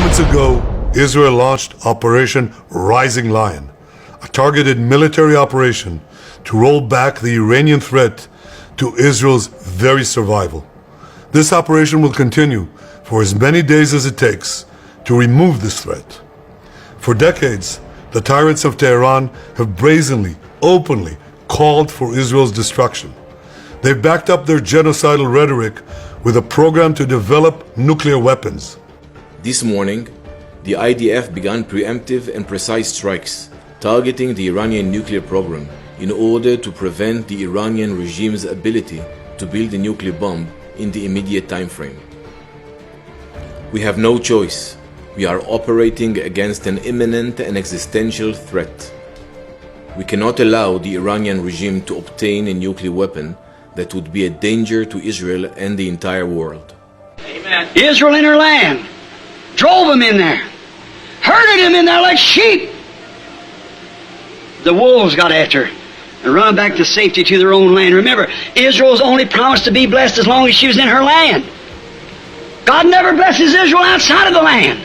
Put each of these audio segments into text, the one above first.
Moments ago, Israel launched Operation Rising Lion, a targeted military operation to roll back the Iranian threat to Israel's very survival. This operation will continue for as many days as it takes to remove this threat. For decades, the tyrants of Tehran have brazenly, openly called for Israel's destruction. They've backed up their genocidal rhetoric with a program to develop nuclear weapons. This morning, the IDF began preemptive and precise strikes targeting the Iranian nuclear program in order to prevent the Iranian regime's ability to build a nuclear bomb in the immediate time frame. We have no choice. We are operating against an imminent and existential threat. We cannot allow the Iranian regime to obtain a nuclear weapon that would be a danger to Israel and the entire world. Amen. Israel in her land, drove them in there, herded them in there like sheep. The wolves got after her and run back to safety to their own land. Remember, Israel was only promised to be blessed as long as she was in her land. God never blesses Israel outside of the land.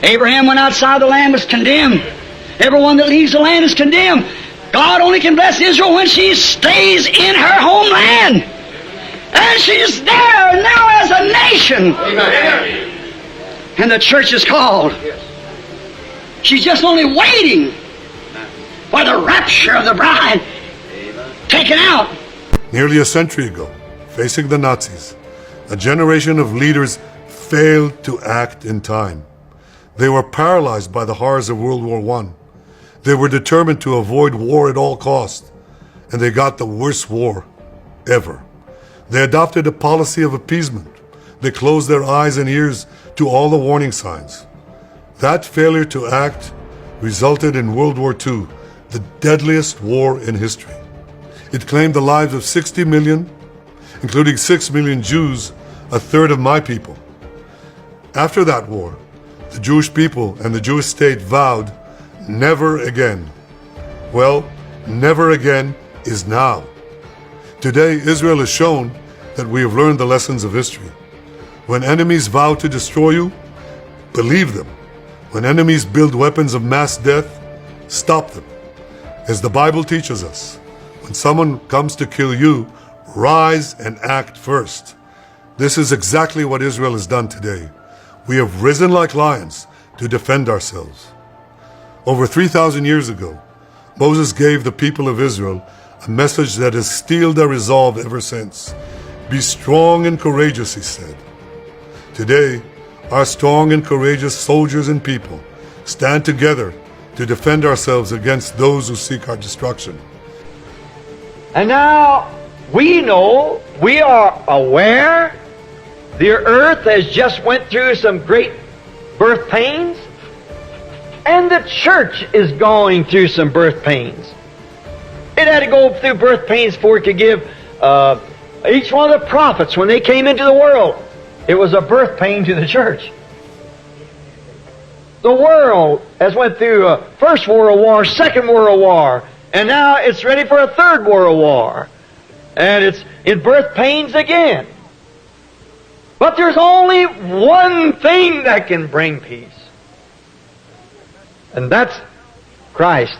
Abraham went outside the land, was condemned. Everyone that leaves the land is condemned. God only can bless Israel when she stays in her homeland. And she's there now as a nation. Amen. And the church is called. She's just only waiting for the rapture of the bride taken out. Nearly a century ago, facing the Nazis, a generation of leaders failed to act in time. They were paralyzed by the horrors of World War I. They were determined to avoid war at all costs, and they got the worst war ever. They adopted a policy of appeasement. They closed their eyes and ears to all the warning signs. That failure to act resulted in World War II, the deadliest war in history. It claimed the lives of 60 million, including 6 million Jews, a third of my people. After that war, the Jewish people and the Jewish state vowed, never again. Well, never again is now. Today, Israel has shown that we have learned the lessons of history. When enemies vow to destroy you, believe them. When enemies build weapons of mass death, stop them. As the Bible teaches us, when someone comes to kill you, rise and act first. This is exactly what Israel has done today. We have risen like lions to defend ourselves. Over 3,000 years ago, Moses gave the people of Israel a message that has steeled their resolve ever since. Be strong and courageous, he said. Today, our strong and courageous soldiers and people stand together to defend ourselves against those who seek our destruction. And now we know, we are aware, the earth has just went through some great birth pains, and the church is going through some birth pains. It had to go through birth pains for it to give each one of the prophets, when they came into the world, it was a birth pain to the church. The world has went through a First World War, Second World War, and now it's ready for a Third World War. And it's in birth pains again. But there's only one thing that can bring peace. And that's Christ.